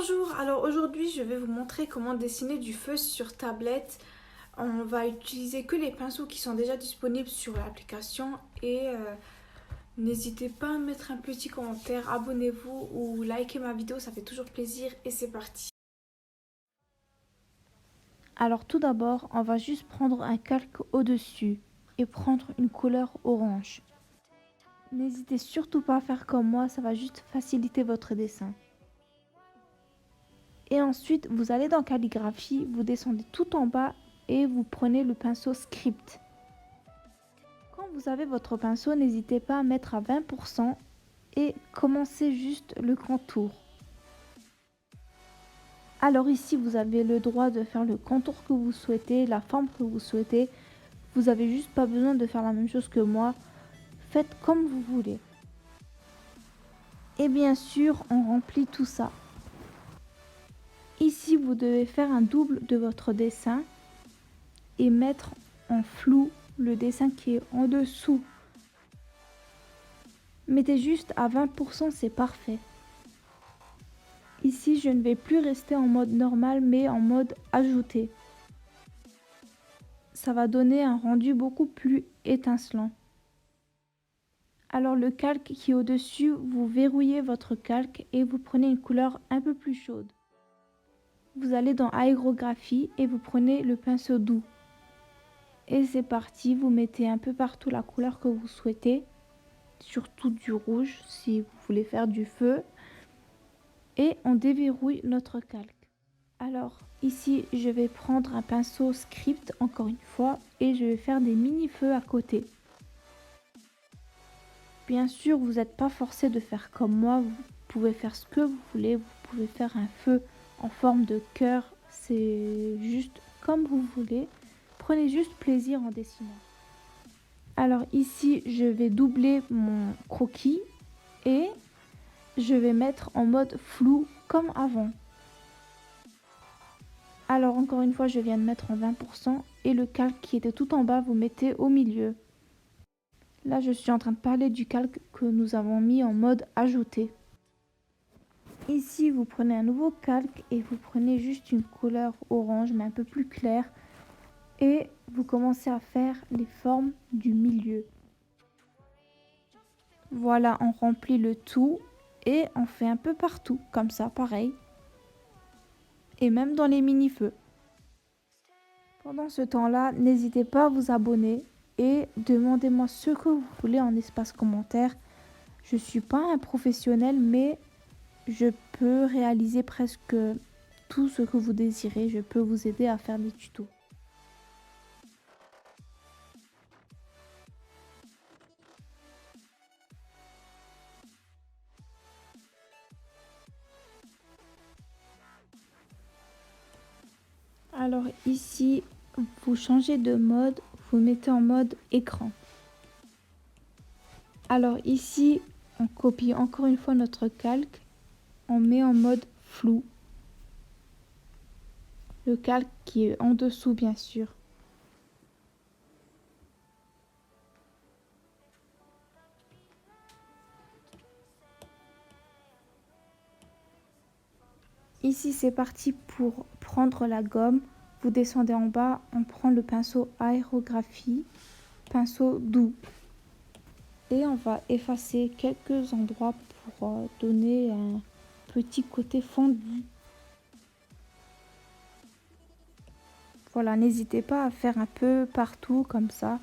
Bonjour, alors aujourd'hui je vais vous montrer comment dessiner du feu sur tablette. On va utiliser que les pinceaux qui sont déjà disponibles sur l'application et n'hésitez pas à mettre un petit commentaire, abonnez-vous ou likez ma vidéo, ça fait toujours plaisir et c'est parti. Alors tout d'abord, on va juste prendre un calque au-dessus et prendre une couleur orange. N'hésitez surtout pas à faire comme moi, ça va juste faciliter votre dessin. Et ensuite, vous allez dans calligraphie, vous descendez tout en bas et vous prenez le pinceau script. Quand vous avez votre pinceau, n'hésitez pas à mettre à 20% et commencez juste le contour. Alors ici, vous avez le droit de faire le contour que vous souhaitez, la forme que vous souhaitez. Vous avez juste pas besoin de faire la même chose que moi. Faites comme vous voulez. Et bien sûr, on remplit tout ça. Ici, vous devez faire un double de votre dessin et mettre en flou le dessin qui est en dessous. Mettez juste à 20%, c'est parfait. Ici, je ne vais plus rester en mode normal, mais en mode ajouté. Ça va donner un rendu beaucoup plus étincelant. Alors le calque qui est au-dessus, vous verrouillez votre calque et vous prenez une couleur un peu plus chaude. Vous allez dans aérographie et vous prenez le pinceau doux. Et c'est parti, vous mettez un peu partout la couleur que vous souhaitez, surtout du rouge si vous voulez faire du feu. Et on déverrouille notre calque. Alors ici, je vais prendre un pinceau script encore une fois et je vais faire des mini-feux à côté. Bien sûr, vous n'êtes pas forcé de faire comme moi, vous pouvez faire ce que vous voulez, vous pouvez faire un feu en forme de cœur, c'est juste comme vous voulez. Prenez juste plaisir en dessinant. Alors ici, je vais doubler mon croquis et je vais mettre en mode flou comme avant. Alors encore une fois, je viens de mettre en 20% et le calque qui était tout en bas, vous mettez au milieu. Là, je suis en train de parler du calque que nous avons mis en mode ajouté. Ici, vous prenez un nouveau calque et vous prenez juste une couleur orange, mais un peu plus claire. Et vous commencez à faire les formes du milieu. Voilà, on remplit le tout et on fait un peu partout, comme ça, pareil. Et même dans les mini-feux. Pendant ce temps-là, n'hésitez pas à vous abonner et demandez-moi ce que vous voulez en espace commentaire. Je ne suis pas un professionnel, mais je peux réaliser presque tout ce que vous désirez. Je peux vous aider à faire des tutos. Alors ici, vous changez de mode, vous mettez en mode écran. Alors ici, on copie encore une fois notre calque, on met en mode flou. Le calque qui est en dessous bien sûr. Ici c'est parti pour prendre la gomme. Vous descendez en bas, on prend le pinceau aérographie, pinceau doux. Et on va effacer quelques endroits pour donner un petit côté fondu. Voilà, n'hésitez pas à faire un peu partout comme ça.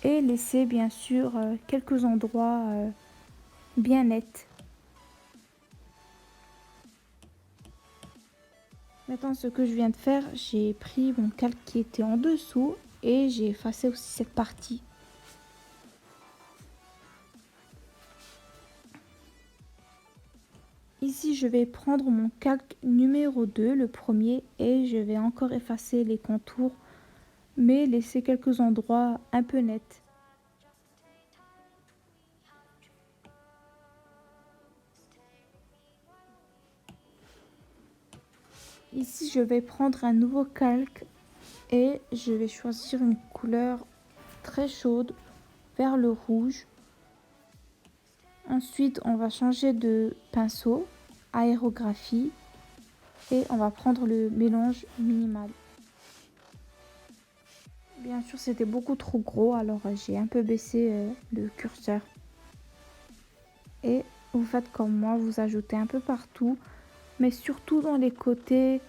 Et laissez bien sûr quelques endroits bien nets. Maintenant, ce que je viens de faire, j'ai pris mon calque qui était en dessous et j'ai effacé aussi cette partie. Ici, je vais prendre mon calque numéro 2, le premier, et je vais encore effacer les contours, mais laisser quelques endroits un peu nets. Ici, je vais prendre un nouveau calque et je vais choisir une couleur très chaude vers le rouge. Ensuite, on va changer de pinceau, aérographie, et on va prendre le mélange minimal. Bien sûr, c'était beaucoup trop gros, alors j'ai un peu baissé le curseur. Et vous faites comme moi, vous ajoutez un peu partout, mais surtout dans les côtés,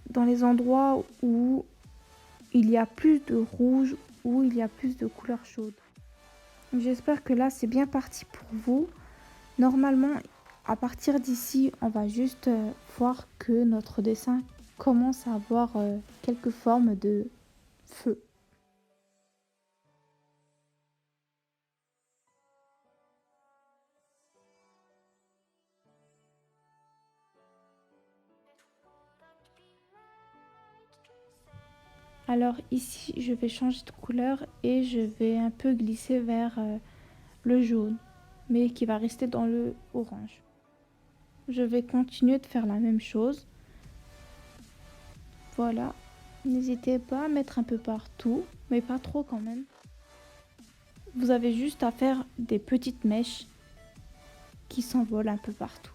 dans les endroits où il y a plus de rouge, où il y a plus de couleurs chaudes. J'espère que là c'est bien parti pour vous. Normalement, à partir d'ici, on va juste voir que notre dessin commence à avoir quelques formes de feu. Alors ici, je vais changer de couleur et je vais un peu glisser vers le jaune, mais qui va rester dans le orange. Je vais continuer de faire la même chose. Voilà. N'hésitez pas à mettre un peu partout, mais pas trop quand même. Vous avez juste à faire des petites mèches qui s'envolent un peu partout.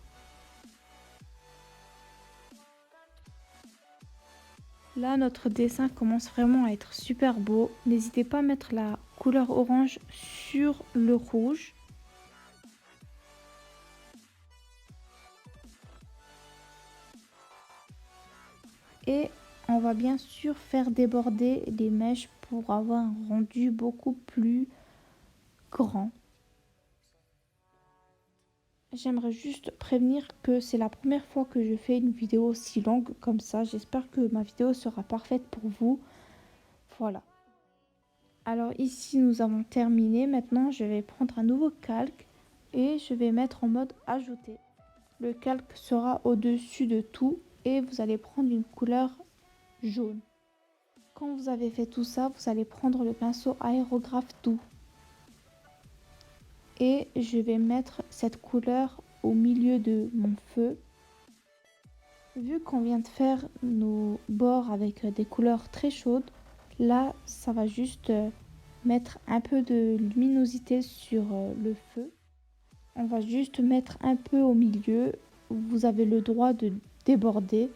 Là, notre dessin commence vraiment à être super beau. N'hésitez pas à mettre la couleur orange sur le rouge. Et on va bien sûr faire déborder les mèches pour avoir un rendu beaucoup plus grand. J'aimerais juste prévenir que c'est la première fois que je fais une vidéo aussi longue comme ça. J'espère que ma vidéo sera parfaite pour vous. Voilà. Alors ici nous avons terminé. Maintenant je vais prendre un nouveau calque et je vais mettre en mode ajouter. Le calque sera au-dessus de tout et vous allez prendre une couleur jaune. Quand vous avez fait tout ça, vous allez prendre le pinceau aérographe doux. Et je vais mettre cette couleur au milieu de mon feu. Vu qu'on vient de faire nos bords avec des couleurs très chaudes, là ça va juste mettre un peu de luminosité sur le feu. On va juste mettre un peu au milieu. Vous avez le droit de déborder.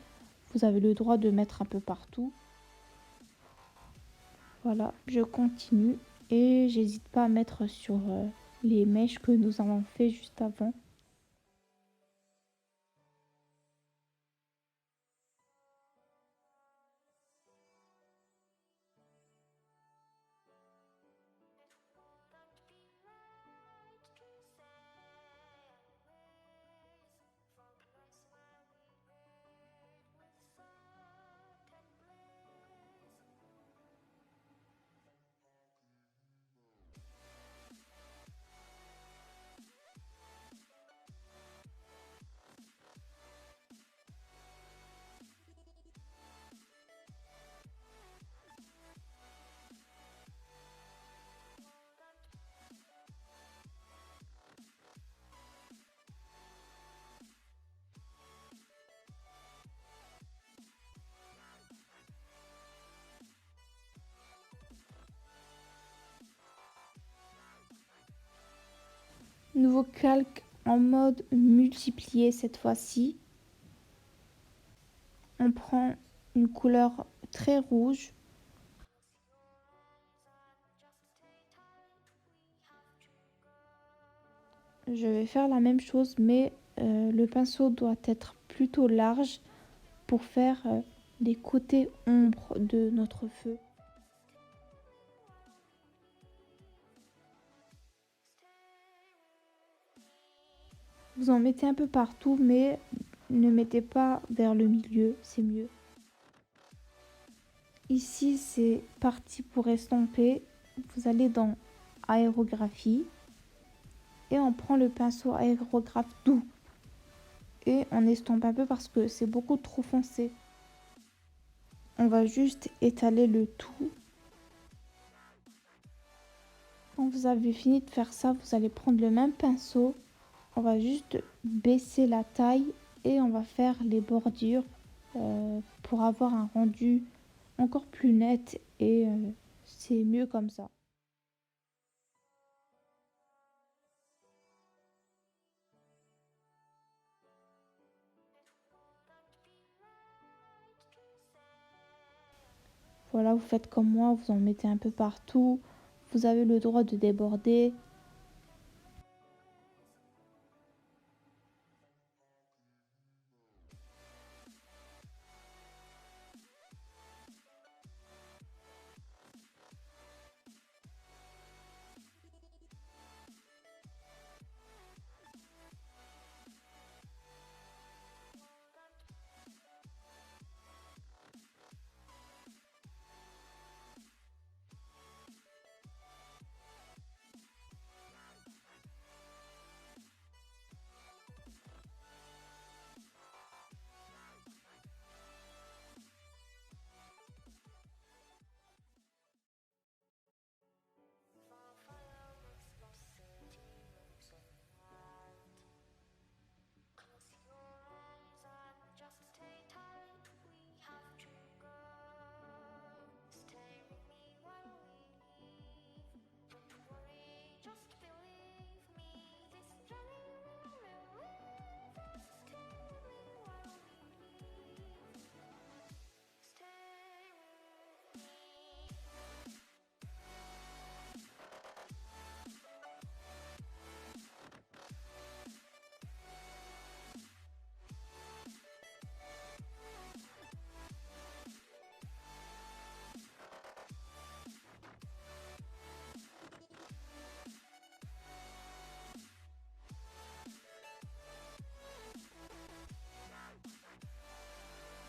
Vous avez le droit de mettre un peu partout. Voilà, je continue et j'hésite pas à mettre sur les mèches que nous avons fait juste avant. Nouveau calque en mode multiplié cette fois-ci. On prend une couleur très rouge. Je vais faire la même chose mais le pinceau doit être plutôt large pour faire les côtés ombres de notre feu. Vous en mettez un peu partout mais ne mettez pas vers le milieu, c'est mieux. Ici c'est parti pour estomper. Vous allez dans aérographie et on prend le pinceau aérographe doux et on estompe un peu parce que c'est beaucoup trop foncé. On va juste étaler le tout. Quand vous avez fini de faire ça, vous allez prendre le même pinceau. On va juste baisser la taille et on va faire les bordures pour avoir un rendu encore plus net et c'est mieux comme ça. Voilà, vous faites comme moi, vous en mettez un peu partout. Vous avez le droit de déborder.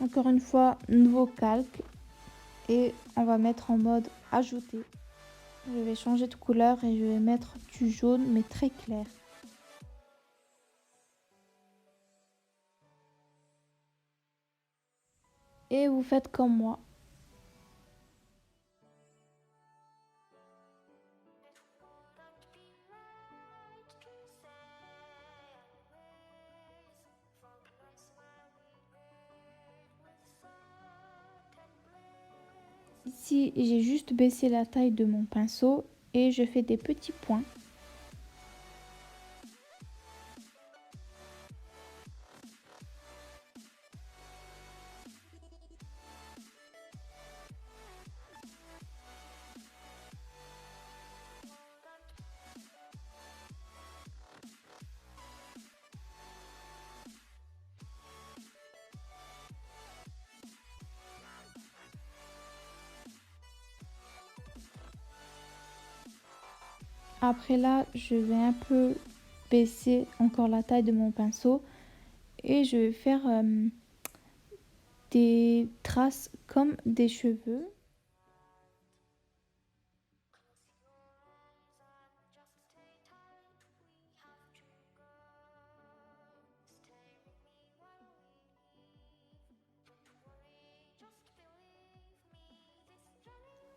Encore une fois, nouveau calque. Et on va mettre en mode ajouter. Je vais changer de couleur et je vais mettre du jaune mais très clair. Et vous faites comme moi. Ici, j'ai juste baissé la taille de mon pinceau et je fais des petits points. Après là, je vais un peu baisser encore la taille de mon pinceau et je vais faire des traces comme des cheveux.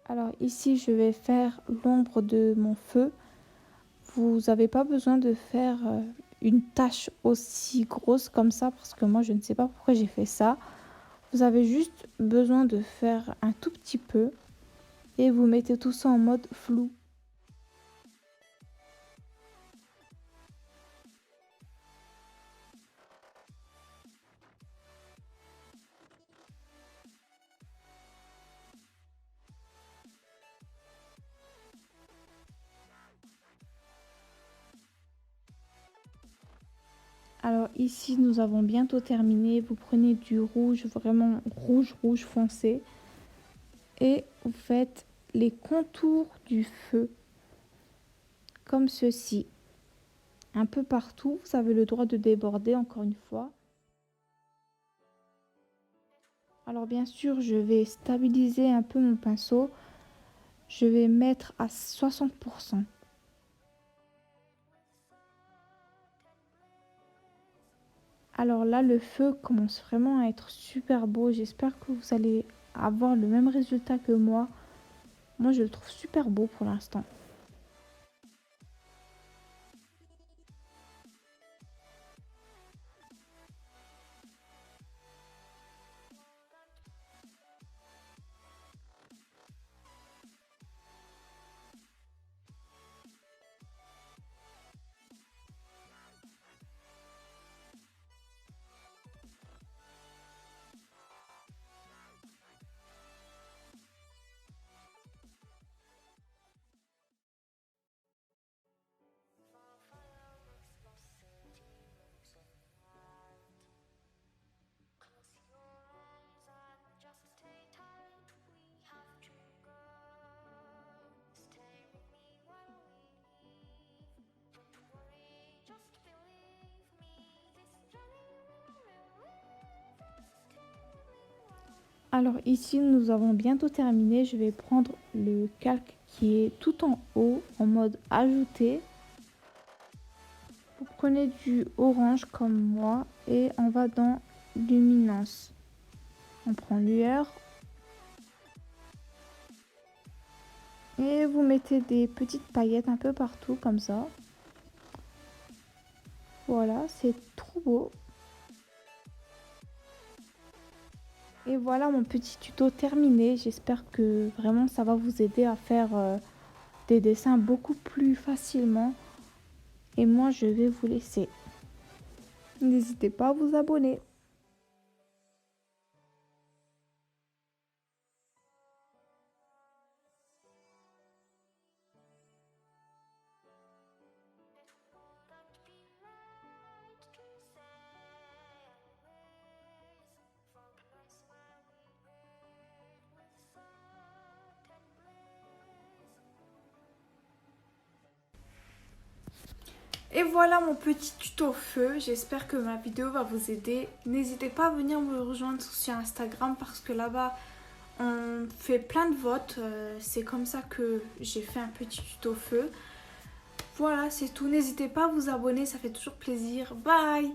Alors ici, je vais faire l'ombre de mon feu. Vous n'avez pas besoin de faire une tache aussi grosse comme ça parce que moi, je ne sais pas pourquoi j'ai fait ça. Vous avez juste besoin de faire un tout petit peu et vous mettez tout ça en mode flou. Alors ici, nous avons bientôt terminé. Vous prenez du rouge, vraiment rouge, rouge foncé. Et vous faites les contours du feu, comme ceci. Un peu partout, vous avez le droit de déborder encore une fois. Alors bien sûr, je vais stabiliser un peu mon pinceau. Je vais mettre à 60%. Alors là, le feu commence vraiment à être super beau. J'espère que vous allez avoir le même résultat que moi. Moi, je le trouve super beau pour l'instant. Alors ici, nous avons bientôt terminé. Je vais prendre le calque qui est tout en haut en mode ajouter. Vous prenez du orange comme moi et on va dans luminance. On prend lueur. Et vous mettez des petites paillettes un peu partout comme ça. Voilà, c'est trop beau. Et voilà mon petit tuto terminé. J'espère que vraiment ça va vous aider à faire des dessins beaucoup plus facilement. Et moi je vais vous laisser. N'hésitez pas à vous abonner. Et voilà mon petit tuto feu. J'espère que ma vidéo va vous aider. N'hésitez pas à venir me rejoindre sur Instagram parce que là-bas, on fait plein de votes. C'est comme ça que j'ai fait un petit tuto feu. Voilà, c'est tout. N'hésitez pas à vous abonner, ça fait toujours plaisir. Bye!